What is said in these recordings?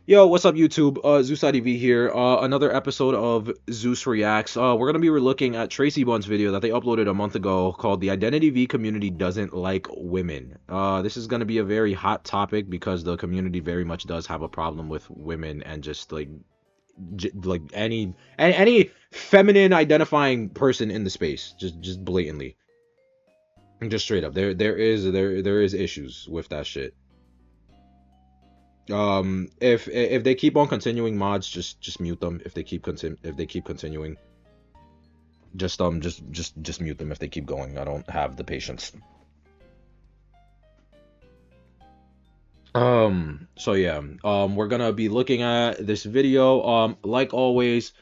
Yo, what's up, YouTube? Zeus IDV here. Another episode of Zeus Reacts. We're gonna be looking at Tracy Bunn's video that they uploaded a month ago called "The IdentityV Community Doesn't Like Women." This is gonna be a very hot topic because the community very much does have a problem with women and just like any feminine identifying person in the space, just blatantly, just straight up. There is issues with that shit. If they keep on continuing mods, just mute them. If they keep continuing, just mute them if they keep going. I don't have the patience. So yeah, we're gonna be looking at this video. Like always,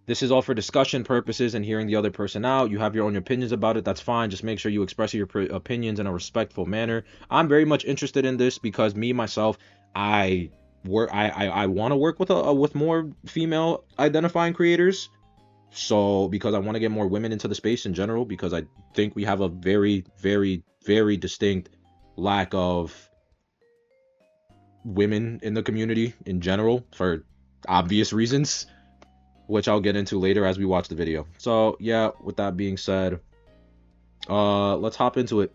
this is all for discussion purposes and hearing the other person out. You have your own opinions about it, that's fine. Just make sure you express your opinions in a respectful manner. I'm very much interested in this because me myself, I want to work with more female identifying creators. So because I want to get more women into the space in general, because I think we have a very distinct lack of women in the community in general for obvious reasons, which I'll get into later as we watch the video. So yeah, with that being said, let's hop into it.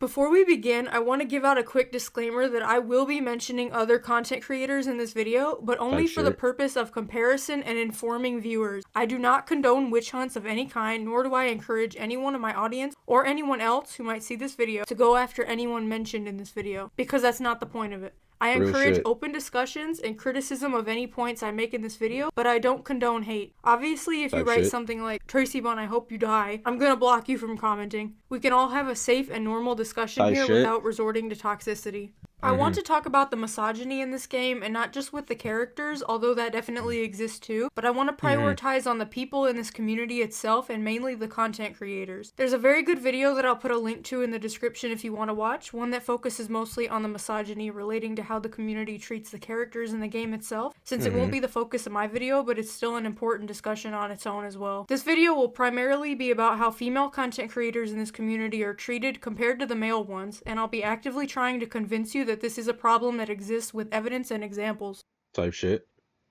Before we begin, I want to give out a quick disclaimer that I will be mentioning other content creators in this video, but only for the purpose of comparison and informing viewers. I do not condone witch hunts of any kind, nor do I encourage anyone in my audience or anyone else who might see this video to go after anyone mentioned in this video, because that's not the point of it. I encourage open discussions and criticism of any points I make in this video, but I don't condone hate. Obviously, if you write something like, "Tracy Bunn, I hope you die," I'm gonna block you from commenting. We can all have a safe and normal discussion here without resorting to toxicity. I want to talk about the misogyny in this game, and not just with the characters, although that definitely exists too, but I want to prioritize on the people in this community itself, and mainly the content creators. There's a very good video that I'll put a link to in the description if you want to watch, one that focuses mostly on the misogyny relating to how the community treats the characters in the game itself, since it won't be the focus of my video, but it's still an important discussion on its own as well. This video will primarily be about how female content creators in this community are treated compared to the male ones, and I'll be actively trying to convince you that this is a problem that exists with evidence and examples. Type shit.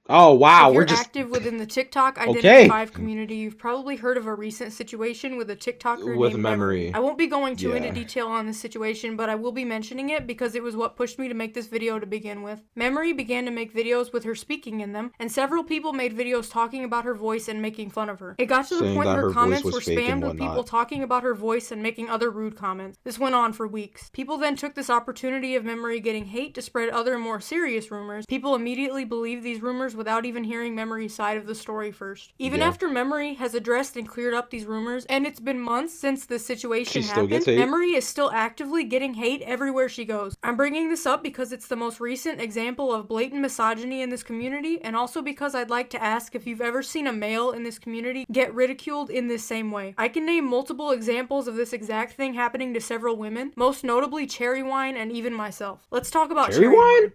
Oh wow, if you're active within the TikTok IdentityV community, you've probably heard of a recent situation with a TikToker named Memory. I won't be going too into detail on this situation, but I will be mentioning it because it was what pushed me to make this video to begin with. Memory began to make videos with her speaking in them, and several people made videos talking about her voice and making fun of her. It got to the point her comments were spammed with people talking about her voice and making other rude comments. This went on for weeks. People then took this opportunity of Memory getting hate to spread other more serious rumors. People immediately believed these rumors without even hearing Memory's side of the story first. Even after Memory has addressed and cleared up these rumors, and it's been months since the situation happened, Memory is still actively getting hate everywhere she goes. I'm bringing this up because it's the most recent example of blatant misogyny in this community, and also because I'd like to ask if you've ever seen a male in this community get ridiculed in this same way. I can name multiple examples of this exact thing happening to several women, most notably Cherry Wine and even myself. Let's talk about Cherry Wine.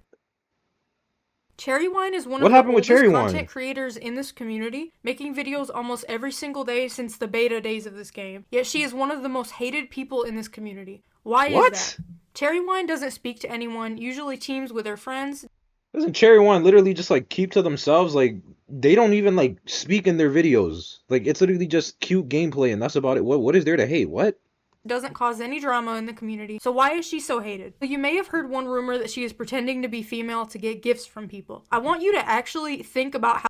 Cherry Wine is one of the oldest content creators in this community, making videos almost every single day since the beta days of this game. Yet she is one of the most hated people in this community. Why is that? Cherry Wine doesn't speak to anyone, usually teams with her friends. Doesn't Cherry Wine literally just like keep to themselves? Like they don't even like speak in their videos. Like it's literally just cute gameplay and that's about it. What is there to hate? What? Doesn't cause any drama in the community. So why is she so hated? You may have heard one rumor that she is pretending to be female to get gifts from people. I want you to actually think about how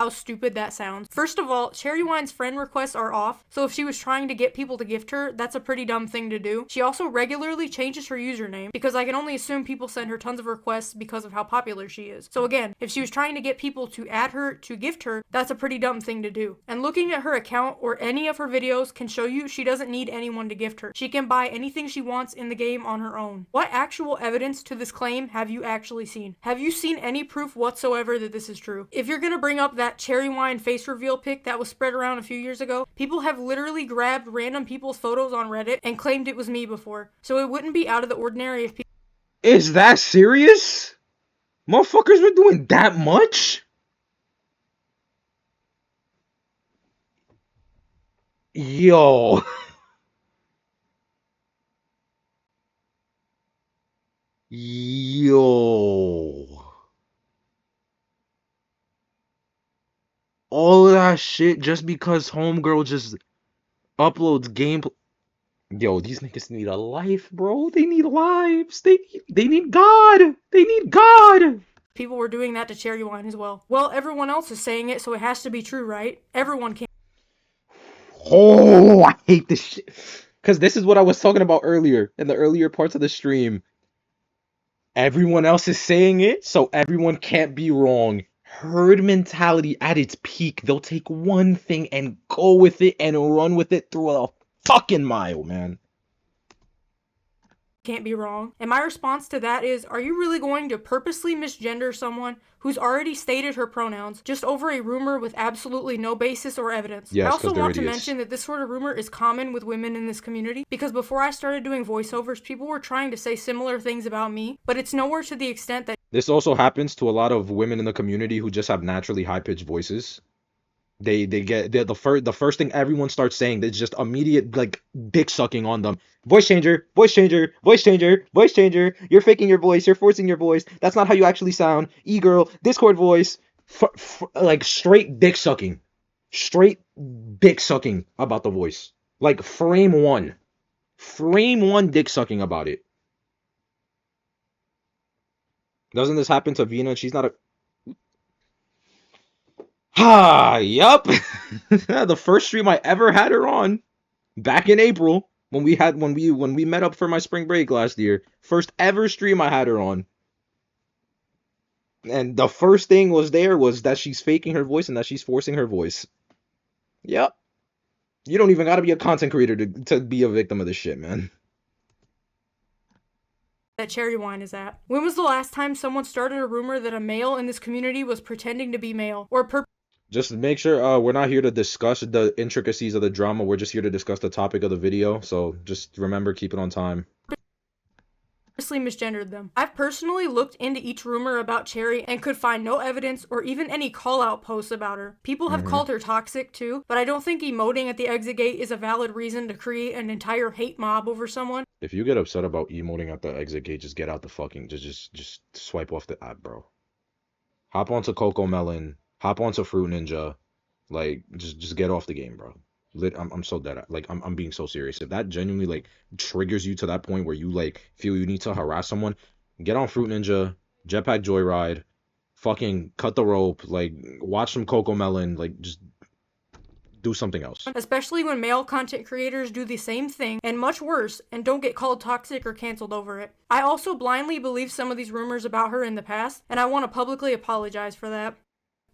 stupid that sounds. First of all, Cherry Wine's friend requests are off, so if she was trying to get people to gift her, that's a pretty dumb thing to do. She also regularly changes her username, because I can only assume people send her tons of requests because of how popular she is. So again, if she was trying to get people to add her to gift her, that's a pretty dumb thing to do. And looking at her account or any of her videos can show you she doesn't need anyone to gift her. She can buy anything she wants in the game on her own. What actual evidence to this claim have you actually seen? Have you seen any proof whatsoever that this is true? If you're gonna bring up that Cherry Wine face reveal pic that was spread around a few years ago, people have literally grabbed random people's photos on Reddit and claimed it was me before. So it wouldn't be out of the ordinary if people— Is that serious? Motherfuckers were doing that much? Yo. Yo. All of that shit just because homegirl just uploads gameplay. Yo, these niggas need a life, bro. They need lives. They need God. They need God. People were doing that to cherry wine as well. Well, everyone else is saying it, so it has to be true, right? Everyone can. Oh, I hate this shit. Because this is what I was talking about earlier in the earlier parts of the stream. Everyone else is saying it, so everyone can't be wrong. Herd mentality at its peak. They'll take one thing and go with it and run with it through a fucking mile, man. Can't be wrong. And my response to that is, are you really going to purposely misgender someone who's already stated her pronouns just over a rumor with absolutely no basis or evidence? Yes, I also want to mention that this sort of rumor is common with women in this community because before I started doing voiceovers, people were trying to say similar things about me, but it's nowhere to the extent that this also happens to a lot of women in the community who just have naturally high-pitched voices. They get the first thing everyone starts saying is just immediate like dick sucking on them. Voice changer, voice changer, voice changer, voice changer. You're faking your voice. You're forcing your voice. That's not how you actually sound. E-girl, Discord voice. Like straight dick sucking. Straight dick sucking about the voice. Like frame one. Frame one dick sucking about it. Doesn't this happen to Vina? She's not a... Ah, yup. The first stream I ever had her on, back in April, when we met up for my spring break last year. First ever stream I had her on. And the first thing was that she's faking her voice and that she's forcing her voice. Yep. You don't even gotta be a content creator to be a victim of this shit, man. That cherry wine is at. When was the last time someone started a rumor that a male in this community was pretending to be male or just make sure we're not here to discuss the intricacies of the drama. We're just here to discuss the topic of the video. So just remember, keep it on time. Misgendered them. I've personally looked into each rumor about Cherry and could find no evidence or even any call-out posts about her. People have called her toxic too, but I don't think emoting at the exit gate is a valid reason to create an entire hate mob over someone. If you get upset about emoting at the exit gate, just get out the fucking just swipe off the app, bro. Hop onto Coco Melon, hop onto Fruit Ninja, like just get off the game, bro. I'm so dead. Like I'm being so serious. If that genuinely like triggers you to that point where you like feel you need to harass someone, get on Fruit Ninja, Jetpack Joyride, fucking cut the rope, like watch some Coco Melon, like just do something else. Especially when male content creators do the same thing and much worse and don't get called toxic or canceled over it. I also blindly believe some of these rumors about her in the past, and I want to publicly apologize for that.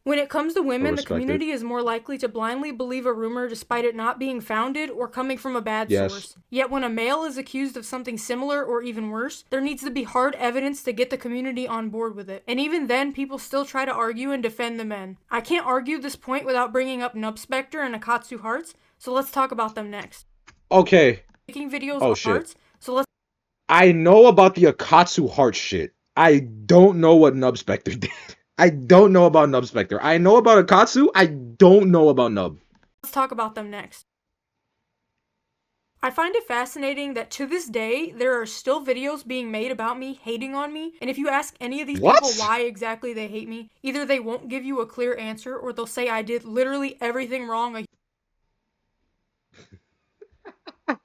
When it comes to women, the community is more likely to blindly believe a rumor despite it not being founded or coming from a bad source. Yet when a male is accused of something similar or even worse, there needs to be hard evidence to get the community on board with it. And even then, people still try to argue and defend the men. I can't argue this point without bringing up Nubspector and Akatsu Hearts, so let's talk about them next. Okay. Making videos of hearts, so let's... I know about the Akatsu Heart shit. I don't know what Nubspector did. I don't know about Nubspector. I know about Akatsu. I don't know about Nub. Let's talk about them next. I find it fascinating that to this day, there are still videos being made about me, hating on me, and if you ask any of these people why exactly they hate me, either they won't give you a clear answer or they'll say I did literally everything wrong a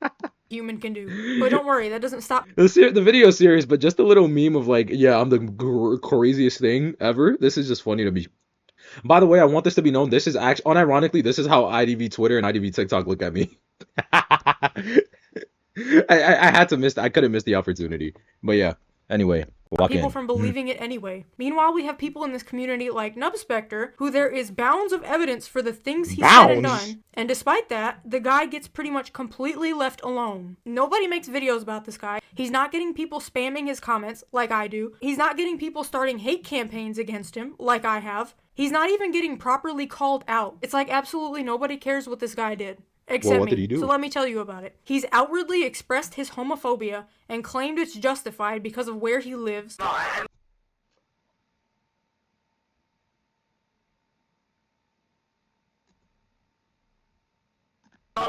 human can do. But don't worry, that doesn't stop the video series, but just a little meme of like, yeah, I'm the craziest thing ever. This is just funny to me. By the way, I want this to be known. This is actually, unironically, this is how IDV Twitter and IDV TikTok look at me. I had to miss. I couldn't miss the opportunity. But yeah. Anyway, people from believing it anyway. Meanwhile, we have people in this community like Nubspector, who there is bounds of evidence for the things he said and done, and despite that, the guy gets pretty much completely left alone. Nobody makes videos about this guy. He's not getting people spamming his comments like I do. He's not getting people starting hate campaigns against him like I have. He's not even getting properly called out. It's like absolutely nobody cares what this guy did. Except what did he do? So let me tell you about it. He's outwardly expressed his homophobia and claimed it's justified because of where he lives.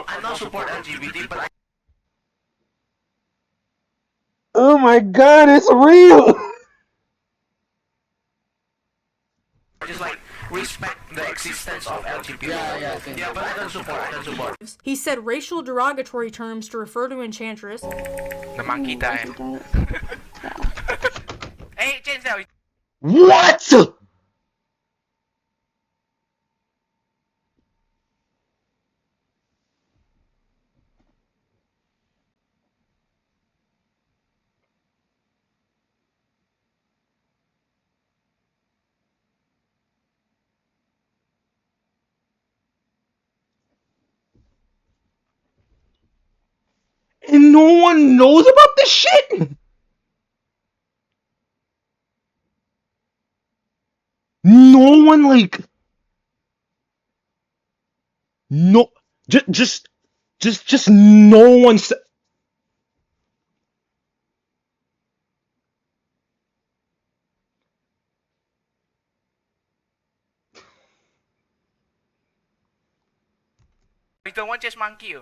I don't support LGBT, but oh my god, it's real. I just like respect the existence of LGBT. Yeah, but I don't support. He said racial derogatory terms to refer to Enchantress. The monkey time. Hey, change now. What? And no one knows about this shit? No one, like... No... Just no one... We don't want just monkey you.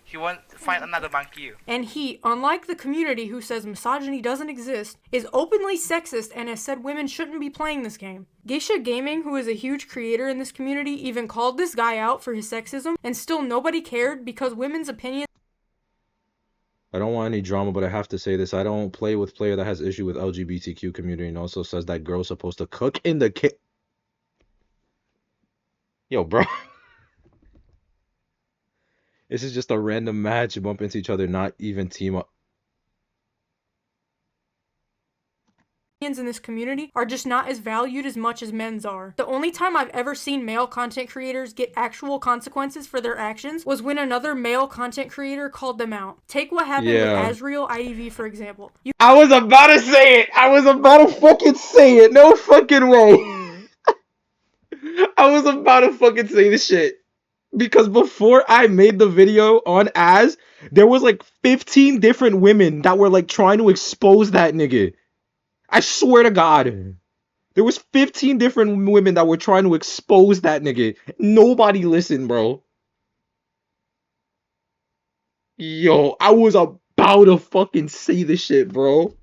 He won't find another monkey you. And he, unlike the community who says misogyny doesn't exist, is openly sexist and has said women shouldn't be playing this game. Geisha Gaming, who is a huge creator in this community, even called this guy out for his sexism, and still nobody cared because women's opinions... I don't want any drama, but I have to say this. I don't play with player that has issue with LGBTQ community and also says that girl's supposed to cook in the kitchen. Yo, bro. This is just a random match. You bump into each other, not even team up. In this community are just not as valued as much as men's are. The only time I've ever seen male content creators get actual consequences for their actions was when another male content creator called them out. Take what happened with Azriel IDV, for example. I was about to say it. I was about to fucking say it. No fucking way. I was about to fucking say this shit. Because before I made the video on Az, there was like 15 different women that were like trying to expose that nigga. I swear to God. There was 15 different women that were trying to expose that nigga. Nobody listened, bro. Yo, I was about to fucking say this shit, bro.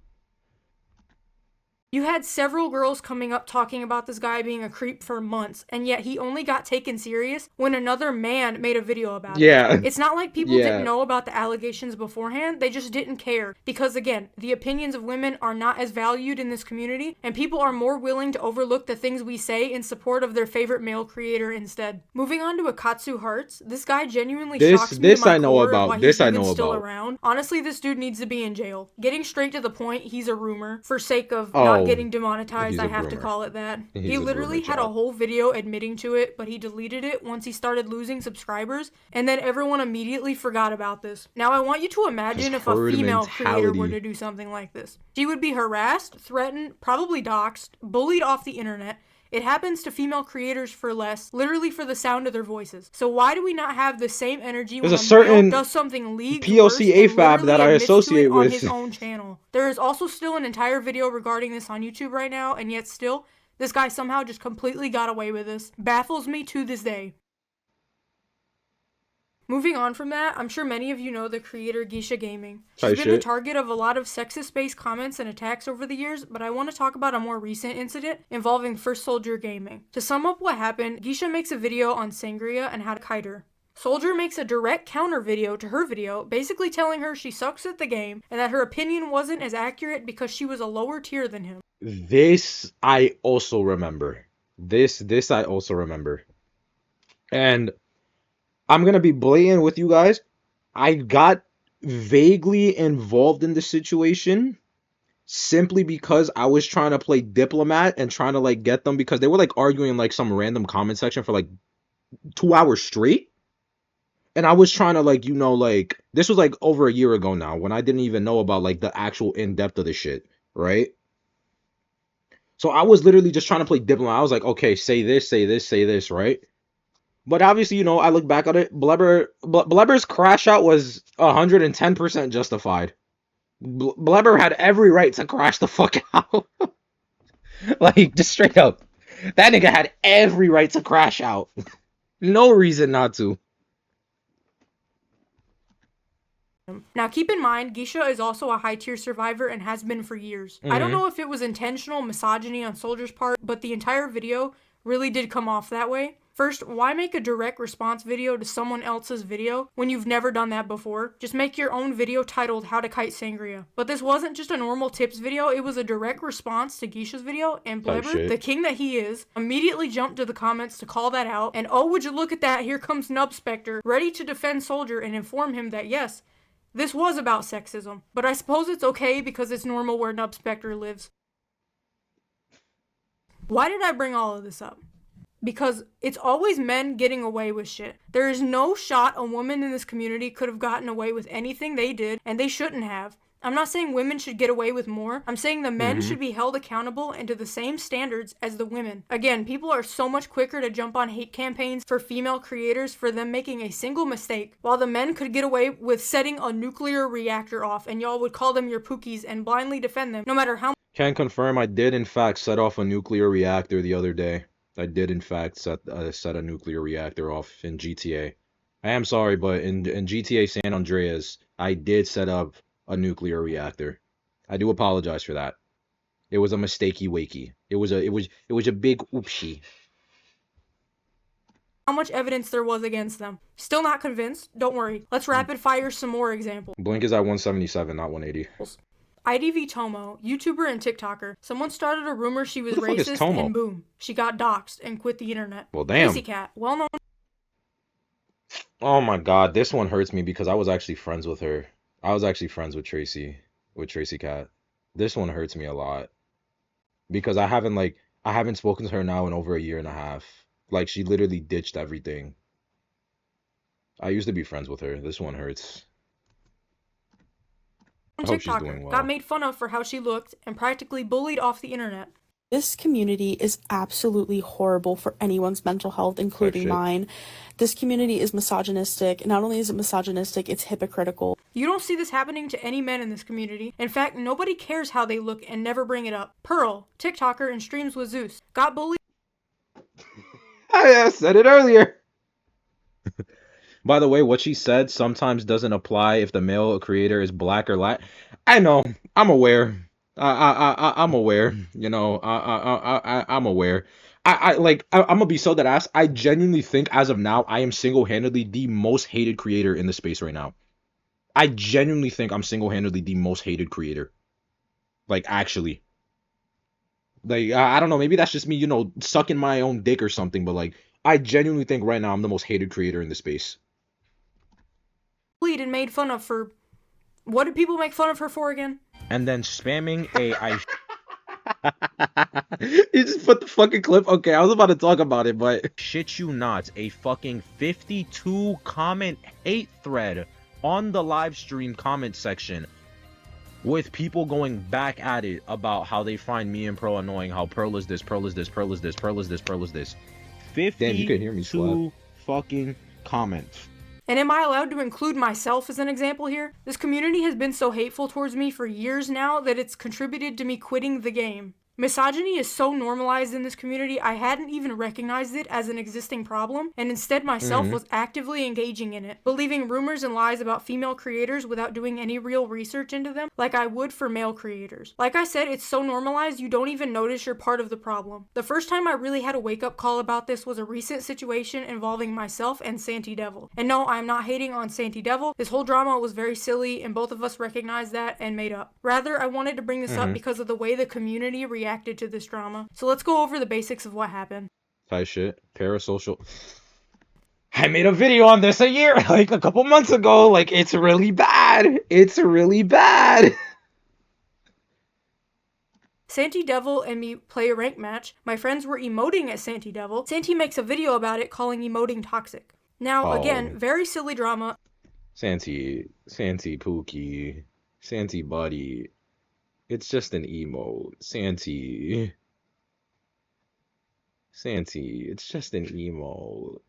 You had several girls coming up talking about this guy being a creep for months, and yet he only got taken serious when another man made a video about it. It's not like people didn't know about the allegations beforehand, they just didn't care. Because again, the opinions of women are not as valued in this community, and people are more willing to overlook the things we say in support of their favorite male creator instead. Moving on to Akatsu Hearts, this guy genuinely shocks me to my core of why he's even still around. Honestly, this dude needs to be in jail. Getting straight to the point, he's a rumor, for sake of not getting demonetized, I have to call it that. He literally had a whole video admitting to it, but he deleted it once he started losing subscribers, and then everyone immediately forgot about this. Now I want you to imagine if a female creator were to do something like this. She would be harassed, threatened, probably doxxed, bullied off the internet. It happens to female creators for less, literally for the sound of their voices. So why do we not have the same energy when a male does something leagued worse and AFAB that I associate with on his own channel? There is also still an entire video regarding this on YouTube right now, and yet still, this guy somehow just completely got away with this. Baffles me to this day. Moving on from that, I'm sure many of you know the creator Geisha Gaming. She's been the target of a lot of sexist-based comments and attacks over the years, but I want to talk about a more recent incident involving First Soldier Gaming. To sum up what happened, Geisha makes a video on Sangria and how to kite her. Soldier makes a direct counter video to her video, basically telling her she sucks at the game and that her opinion wasn't as accurate because she was a lower tier than him. This I also remember. This I also remember. And I'm going to be blatant with you guys. I got vaguely involved in the situation simply because I was trying to play diplomat and trying to like get them because they were like arguing in like some random comment section for like 2 hours straight. And I was trying to like, you know, like this was like over a year ago now when I didn't even know about like the actual in-depth of the shit, right? So I was literally just trying to play diplomat. I was like, okay, say this, right? But obviously, you know, I look back at it, Blebber's crash out was 110% justified. Blebber had every right to crash the fuck out. Like, just straight up. That nigga had every right to crash out. No reason not to. Now keep in mind, Geisha is also a high-tier survivor and has been for years. I don't know if it was intentional misogyny on Soldier's part, but the entire video really did come off that way. First, why make a direct response video to someone else's video when you've never done that before? Just make your own video titled How to Kite Sangria. But this wasn't just a normal tips video, it was a direct response to Geisha's video, and Bleber, the king that he is, immediately jumped to the comments to call that out, and oh would you look at that, here comes Nub Spectre, ready to defend Soldier and inform him that yes, this was about sexism, but I suppose it's okay because it's normal where Nub Spectre lives. Why did I bring all of this up? Because it's always men getting away with shit. There is no shot a woman in this community could have gotten away with anything they did, and they shouldn't have. I'm not saying women should get away with more. I'm saying the men should be held accountable and to the same standards as the women. Again, people are so much quicker to jump on hate campaigns for female creators for them making a single mistake, while the men could get away with setting a nuclear reactor off, and y'all would call them your pookies and blindly defend them, no matter how. Can confirm I did in fact set off a nuclear reactor the other day. I did in fact set a nuclear reactor off in GTA. I am sorry, but in GTA San Andreas, I did set up a nuclear reactor. I do apologize for that. It was a mistakey wakey. It was a big oopsie. How much evidence there was against them. Still not convinced? Don't worry. Let's rapid fire some more examples. Blink is at 177, not 180. IDV Tomo, YouTuber and TikToker. Someone started a rumor she was racist, and boom, she got doxxed and quit the internet. Well, damn. Tracy Cat, well known. Oh my god, this one hurts me because I was actually friends with her. I was actually friends with Tracy Cat. This one hurts me a lot because I haven't spoken to her now in over a year and a half. Like, she literally ditched everything. I used to be friends with her. This one hurts. TikToker got made fun of for how she looked and practically bullied off the internet. This community is absolutely horrible for anyone's mental health, including mine. This community is misogynistic. Not only is it misogynistic, it's hypocritical. You don't see this happening to any men in this community. In fact, nobody cares how they look and never bring it up. Pearl, TikToker and streams with Zeus, got bullied. I said it earlier. By the way, what she said sometimes doesn't apply if the male creator is black or Latin. I know. I'm aware. I'm aware. You know. I'm aware. I'm gonna be so that ass. I genuinely think as of now, I am single-handedly the most hated creator in the space right now. I genuinely think I'm single-handedly the most hated creator. Like, actually. Like, I don't know. Maybe that's just me, you know, sucking my own dick or something. But like, I genuinely think right now I'm the most hated creator in the space. And made fun of for what did people make fun of her for again? And then spamming you just put the fucking clip. Okay, I was about to talk about it, but shit you not, a fucking 52 comment hate thread on the live stream comment section with people going back at it about how they find me and Pro annoying, how Pearl is this, Pearl is this, Pearl is this, Pearl is this, Pearl is this. 52 damn, you can hear me slap. Fucking comments. And am I allowed to include myself as an example here? This community has been so hateful towards me for years now that it's contributed to me quitting the game. Misogyny is so normalized in this community, I hadn't even recognized it as an existing problem, and instead myself was actively engaging in it, believing rumors and lies about female creators without doing any real research into them, like I would for male creators. Like I said, it's so normalized you don't even notice you're part of the problem. The first time I really had a wake-up call about this was a recent situation involving myself and Santy Devil. And no, I'm not hating on Santy Devil. This whole drama was very silly, and both of us recognized that and made up. Rather, I wanted to bring this up because of the way the community reacted to this drama. So let's go over the basics of what happened. Type shit. Parasocial. I made a video on this a couple months ago. Like, it's really bad. It's really bad. Santy Devil and me play a rank match. My friends were emoting at Santy Devil. Santy makes a video about it calling emoting toxic. Now, again, very silly drama. Santy Pookie, Santy Buddy. It's just an emote. Santy, it's just an emote.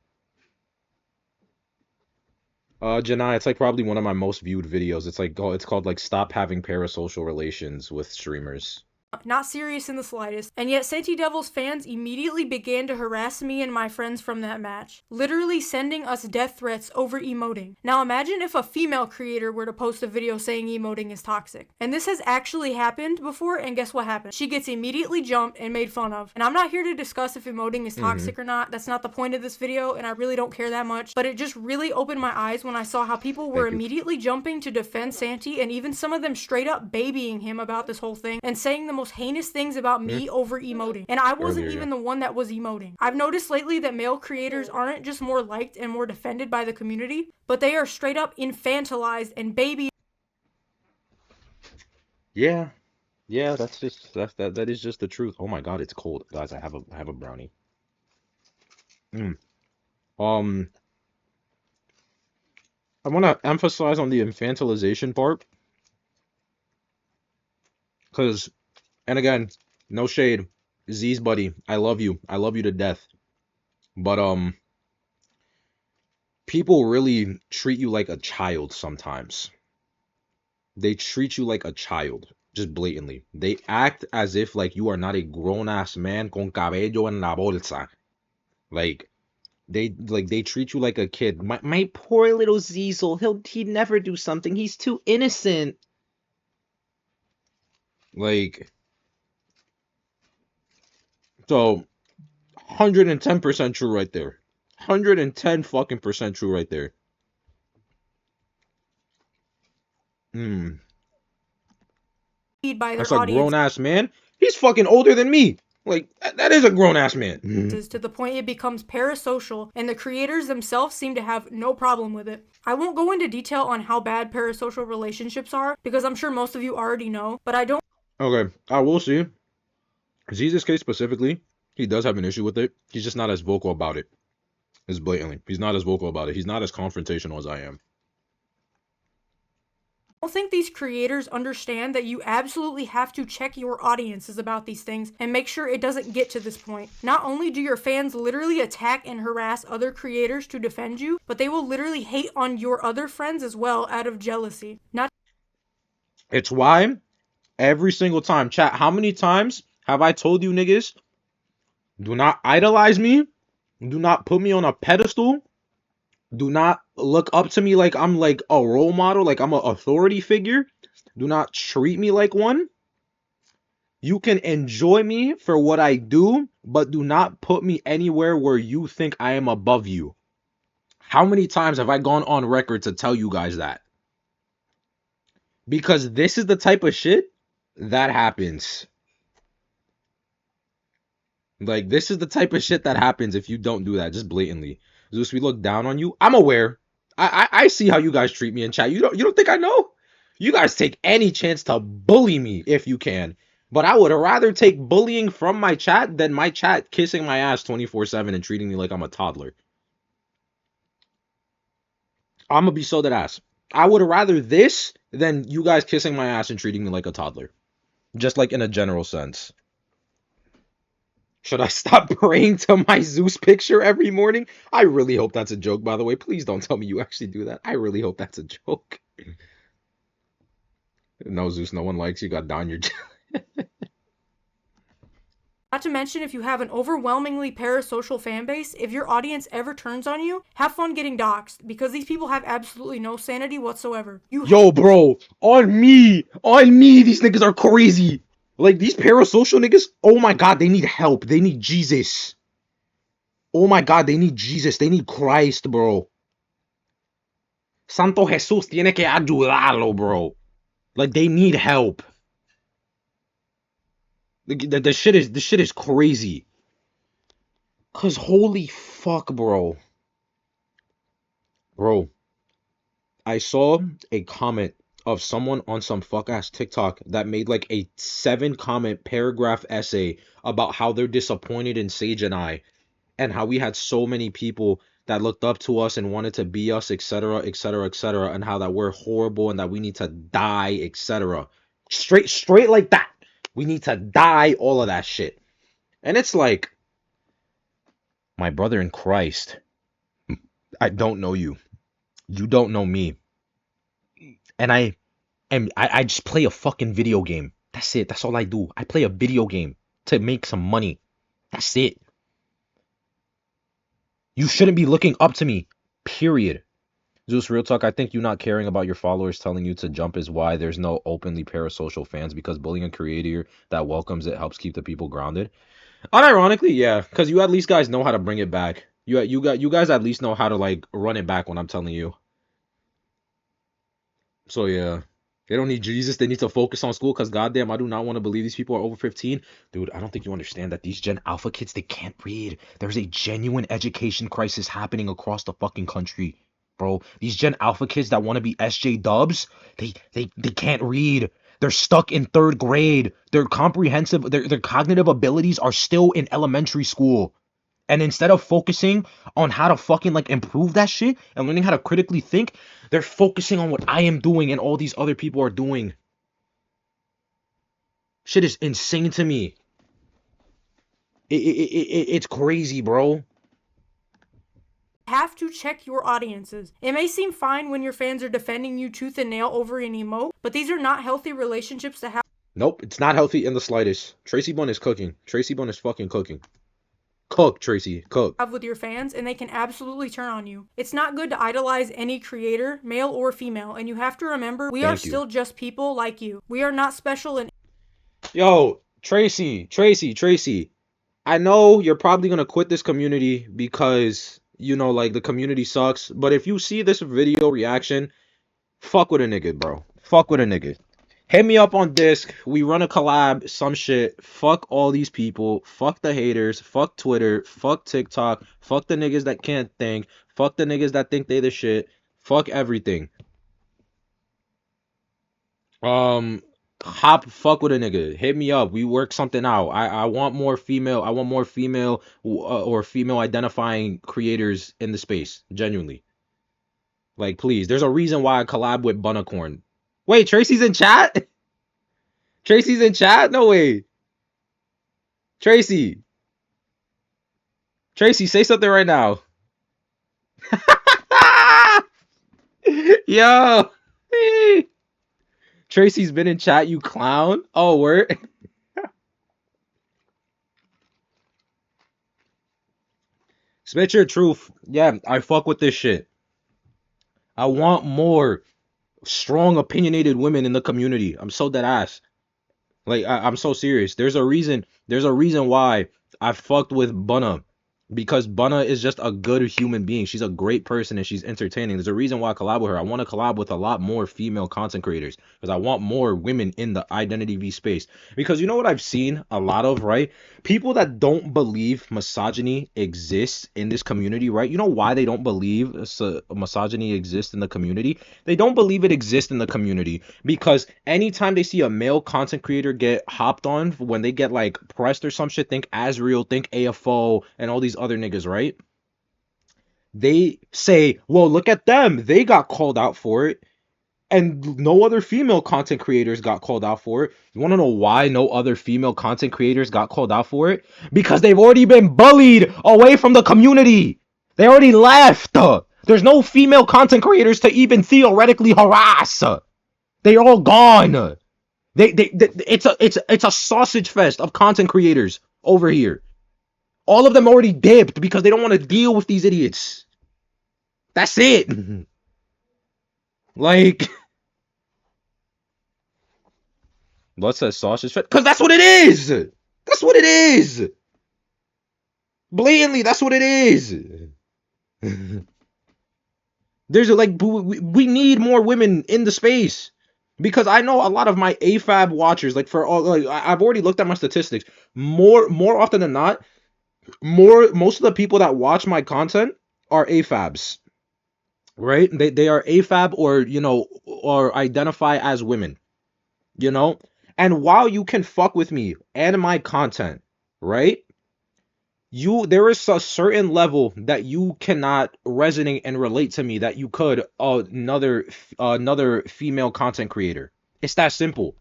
Janai, it's like probably one of my most viewed videos. It's called like stop having parasocial relations with streamers. Not serious in the slightest, and yet Santy Devil's fans immediately began to harass me and my friends from that match, literally sending us death threats over emoting. Now imagine if a female creator were to post a video saying emoting is toxic. And this has actually happened before, and guess what happened? She gets immediately jumped and made fun of. And I'm not here to discuss if emoting is toxic or not, that's not the point of this video, and I really don't care that much, but it just really opened my eyes when I saw how people were immediately jumping to defend Santy, and even some of them straight up babying him about this whole thing, and saying the most heinous things about me over emoting. And I wasn't even the one that was emoting. I've noticed lately that male creators aren't just more liked and more defended by the community, but they are straight up infantilized and baby. Yeah, that is just the truth. Oh my God, it's cold, guys. I have a brownie. Um, I want to emphasize on the infantilization part, because, and again, no shade, Z's buddy, I love you to death, but people really treat you like a child sometimes. They treat you like a child, just blatantly. They act as if like you are not a grown-ass man con cabello en la bolsa. Like they treat you like a kid. My poor little Zeusel, he'd never do something. He's too innocent. Like, so 110% true right there. 110 fucking percent true right there. By That's a grown ass man. He's fucking older than me. Like, that is a grown ass man. To the point it becomes parasocial, and the creators themselves seem to have no problem with it. I won't go into detail on how bad parasocial relationships are, because I'm sure most of you already know, but I don't. Okay, I will see. Z's case specifically, he does have an issue with it. He's just not as vocal about it. As blatantly. He's not as vocal about it. He's not as confrontational as I am. I don't think these creators understand that you absolutely have to check your audiences about these things and make sure it doesn't get to this point. Not only do your fans literally attack and harass other creators to defend you, but they will literally hate on your other friends as well out of jealousy. It's why every single time, chat, how many times have I told you niggas, do not idolize me, do not put me on a pedestal, do not look up to me like I'm like a role model, like I'm an authority figure. Do not treat me like one. You can enjoy me for what I do, but do not put me anywhere where you think I am above you. How many times have I gone on record to tell you guys that? Because this is the type of shit that happens. Like, this is the type of shit that happens if you don't do that, just blatantly. Zeus, we look down on you. I'm aware. I see how you guys treat me in chat. You don't think I know? You guys take any chance to bully me if you can. But I would rather take bullying from my chat than my chat kissing my ass 24/7 and treating me like I'm a toddler. I'm gonna be so dead ass. I would rather this than you guys kissing my ass and treating me like a toddler. Just like in a general sense. Should I stop praying to my Zeus picture every morning? I really hope that's a joke, by the way. Please don't tell me you actually do that. I really hope that's a joke. No, Zeus, no one likes you. Got down your... Not to mention, if you have an overwhelmingly parasocial fan base, if your audience ever turns on you, have fun getting doxxed, because these people have absolutely no sanity whatsoever. Yo, bro, on me, these niggas are crazy. Like, these parasocial niggas, oh my God, they need help. They need Jesus. Oh my God, they need Jesus. They need Christ, bro. Santo Jesús tiene que ayudarlo, bro. Like, they need help. The shit is crazy. Cause holy fuck, bro. Bro, I saw a comment of someone on some fuck-ass TikTok that made like a 7-comment paragraph essay about how they're disappointed in Sage and I, and how we had so many people that looked up to us and wanted to be us, etc., etc., etc., and how that we're horrible and that we need to die, etc. Straight like that. We need to die, all of that shit. And it's like, my brother in Christ, I don't know you. You don't know me. And I just play a fucking video game. That's it. That's all I do. I play a video game to make some money. That's it. You shouldn't be looking up to me. Period. Zeus, real talk, I think you not caring about your followers telling you to jump is why there's no openly parasocial fans, because bullying a creator that welcomes it helps keep the people grounded. Unironically, yeah, because you at least guys know how to bring it back. You guys at least know how to like run it back when I'm telling you. So yeah. They don't need Jesus. They need to focus on school because goddamn, I do not want to believe these people are over 15. Dude, I don't think you understand that these Gen Alpha kids, they can't read. There's a genuine education crisis happening across the fucking country, bro. These Gen Alpha kids that want to be SJ dubs, they can't read. They're stuck in 3rd grade. Their cognitive abilities are still in elementary school. And instead of focusing on how to fucking like improve that shit and learning how to critically think, they're focusing on what I am doing and all these other people are doing. Shit is insane to me. It's crazy, bro. Have to check your audiences. It may seem fine when your fans are defending you tooth and nail over an emote, but these are not healthy relationships to have. Nope, it's not healthy in the slightest. Tracy Bun is cooking. Tracy Bun is fucking cooking. Cook, Tracy, cook. With your fans, and they can absolutely turn on you. It's not good to idolize any creator, male or female, and you have to remember we are still just people like you. We are not special in. Yo, Tracy. I know you're probably gonna quit this community because, you know, like the community sucks. But if you see this video reaction, fuck with a nigga, bro. Fuck with a nigga. Hit me up on Disc. We run a collab, some shit. Fuck all these people. Fuck the haters. Fuck Twitter. Fuck TikTok. Fuck the niggas that can't think. Fuck the niggas that think they the shit. Fuck everything. Fuck with a nigga. Hit me up. We work something out. I want more female. I want more female or female identifying creators in the space. Genuinely. Like, please. There's a reason why I collab with Bunnicorn. Wait, Tracy's in chat? Tracy's in chat? No way. Tracy, say something right now. Yo. Tracy's been in chat, you clown. Oh, word. Spit your truth. Yeah, I fuck with this shit. I want more strong opinionated women in the community. I'm so dead ass. Like I'm so serious. There's a reason why I fucked with Bunna, because Bunna is just a good human being. She's a great person and she's entertaining. There's a reason why I collab with her. I want to collab with a lot more female content creators because I want more women in the IdentityV space. Because you know what I've seen a lot of, right? People that don't believe misogyny exists in this community, right? You know why they don't believe misogyny exists in the community? They don't believe it exists in the community because anytime they see a male content creator get hopped on, when they get like pressed or some shit, think Asriel, think AFO, and all these other niggas, right? They say, well, look at them. They got called out for it. And no other female content creators got called out for it. You want to know why no other female content creators got called out for it? Because they've already been bullied away from the community. They already left. There's no female content creators to even theoretically harass. They're all gone. It's a sausage fest of content creators over here. All of them already dipped because they don't want to deal with these idiots. That's it. Like, what's that sausage fest? Because that's what it is. That's what it is. Blatantly, that's what it is. There's like, we need more women in the space. Because I know a lot of my AFAB watchers, like for all, like I've already looked at my statistics. More often than not, most of the people that watch my content are AFABs, right? They are AFAB or, you know, or identify as women, you know? And while you can fuck with me and my content, right? There is a certain level that you cannot resonate and relate to me that you could another female content creator. It's that simple.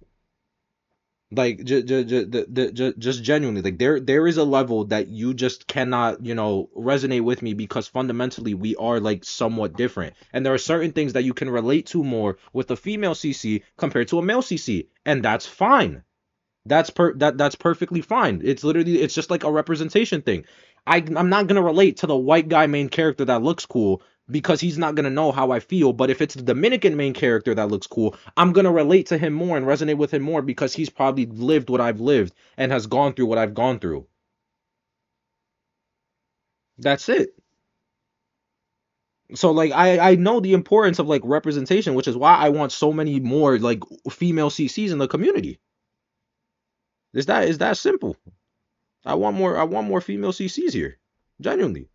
Like just genuinely, like there is a level that you just cannot, you know, resonate with me because fundamentally we are like somewhat different, and there are certain things that you can relate to more with a female CC compared to a male CC, and that's fine. That's perfectly fine. It's literally, it's just like a representation thing. I'm not gonna relate to the white guy main character that looks cool because he's not gonna know how I feel. But if it's the Dominican main character that looks cool, I'm gonna relate to him more and resonate with him more because he's probably lived what I've lived and has gone through what I've gone through. That's it. So like I know the importance of like representation, which is why I want so many more like female CCs in the community. Is that simple? I want more female CCs here. Genuinely.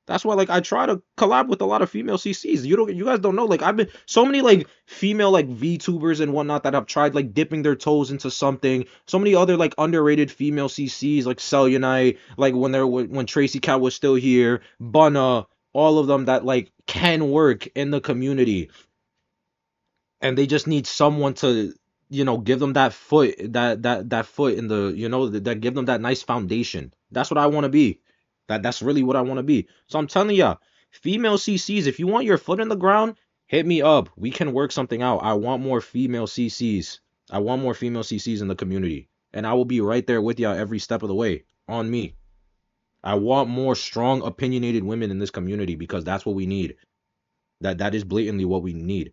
That's why like I try to collab with a lot of female CCs. You guys don't know, like I've been so many like female like VTubers and whatnot that have tried like dipping their toes into something. So many other like underrated female CCs like Cellunite, like when Tracy Cat was still here, Bunna, all of them that like can work in the community. And they just need someone to, give them that foot, that foot in the, that give them that nice foundation. That's what I want to be. That's really what I want to be. So I'm telling ya, female CCs, if you want your foot in the ground, hit me up. We can work something out. I want more female CCs. I want more female CCs in the community. And I will be right there with y'all every step of the way. On me. I want more strong, opinionated women in this community because that's what we need. That is blatantly what we need.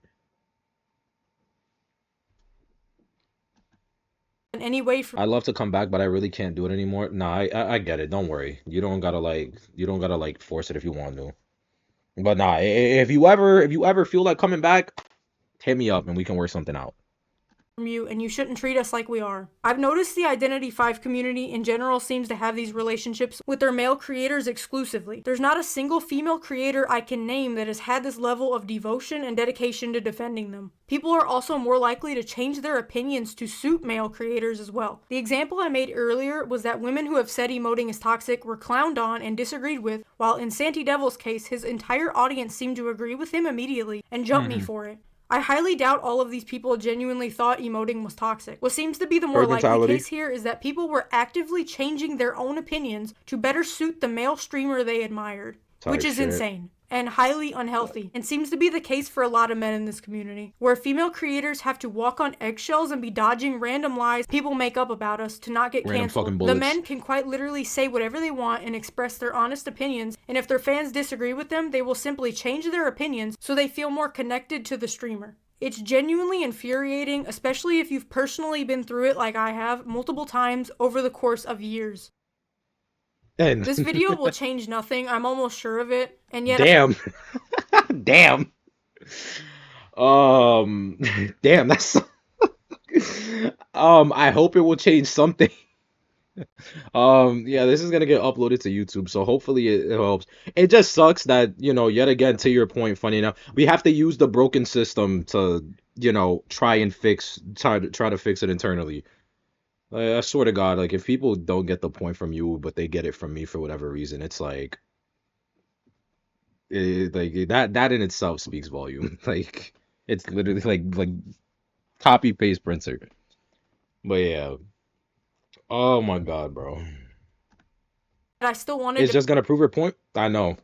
In any way from I love to come back, but I really can't do it anymore. Nah, I get it. Don't worry. You don't gotta like force it if you want to. But nah, if you ever feel like coming back, hit me up and we can work something out. You, and you shouldn't treat us like we are. I've noticed the IdentityV community in general seems to have these relationships with their male creators exclusively. There's not a single female creator I can name that has had this level of devotion and dedication to defending them. People are also more likely to change their opinions to suit male creators as well. The example I made earlier was that women who have said emoting is toxic were clowned on and disagreed with, while in Santi Devil's case, his entire audience seemed to agree with him immediately and jump me for it. I highly doubt all of these people genuinely thought emoting was toxic. What seems to be the more likely case here is that people were actively changing their own opinions to better suit the male streamer they admired, which is insane and highly unhealthy, and seems to be the case for a lot of men in this community, where female creators have to walk on eggshells and be dodging random lies people make up about us to not get canceled. The men can quite literally say whatever they want and express their honest opinions, and if their fans disagree with them, they will simply change their opinions so they feel more connected to the streamer. It's genuinely infuriating, especially if you've personally been through it like I have multiple times over the course of years. And this video will change nothing, I'm almost sure of it, and yet damn. Damn. Damn, that's I hope it will change something. Yeah, this is gonna get uploaded to YouTube, so hopefully it helps. It just sucks that, yet again, to your point, funny enough, we have to use the broken system to, try to fix it internally. I swear to God, like if people don't get the point from you, but they get it from me for whatever reason, it's like, like that in itself speaks volume. Like it's literally like copy paste printer. But yeah, oh my God, bro. I still wanted. It's just gonna prove your point. I know.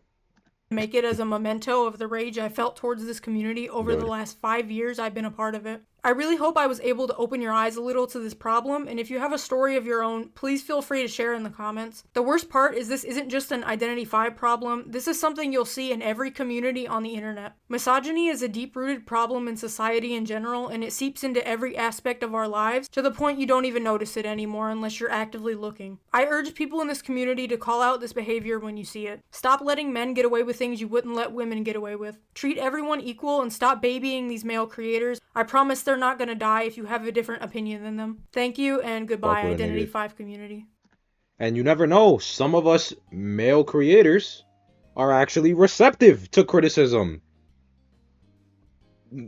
Make it as a memento of the rage I felt towards this community over the last 5 years I've been a part of it. I really hope I was able to open your eyes a little to this problem, and if you have a story of your own, please feel free to share in the comments. The worst part is this isn't just an IdentityV problem, this is something you'll see in every community on the internet. Misogyny is a deep-rooted problem in society in general, and it seeps into every aspect of our lives, to the point you don't even notice it anymore unless you're actively looking. I urge people in this community to call out this behavior when you see it. Stop letting men get away with things you wouldn't let women get away with. Treat everyone equal and stop babying these male creators. I promise they're not gonna die if you have a different opinion than them. Thank you and goodbye, IdentityV community. And you never know, some of us male creators are actually receptive to criticism.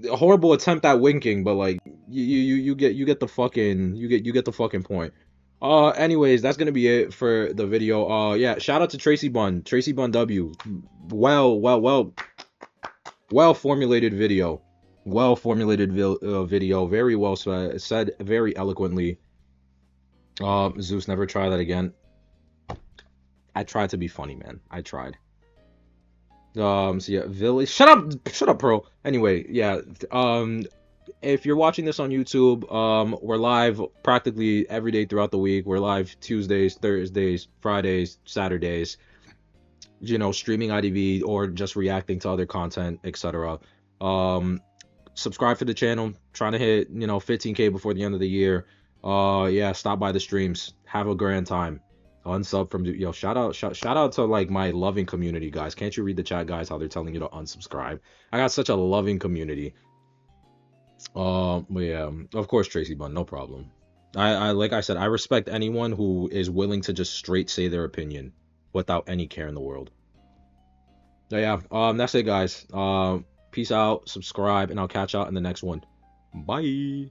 A horrible attempt at winking, but like you get the fucking point. Anyways, that's gonna be it for the video. Yeah, shout out to Tracy Bun W. Well formulated video. Well formulated video, very well said, very eloquently. Zeus, never try that again. I tried to be funny, man. I tried. So yeah, village. Shut up, bro. Anyway, yeah. if you're watching this on YouTube, we're live practically every day throughout the week. We're live Tuesdays, Thursdays, Fridays, Saturdays, you know, streaming IDV or just reacting to other content, etc. Subscribe to the channel, trying to hit, you know, 15K before the end of the year. Yeah, stop by the streams, have a grand time. Unsub from, yo, shout out to like my loving community, guys. Can't you read the chat, guys, how they're telling you to unsubscribe? I got such a loving community. But yeah, of course, Tracy Bun, no problem. I like I said, I respect anyone who is willing to just straight say their opinion without any care in the world. So yeah, that's it, guys. Peace out, subscribe, and I'll catch y'all in the next one. Bye.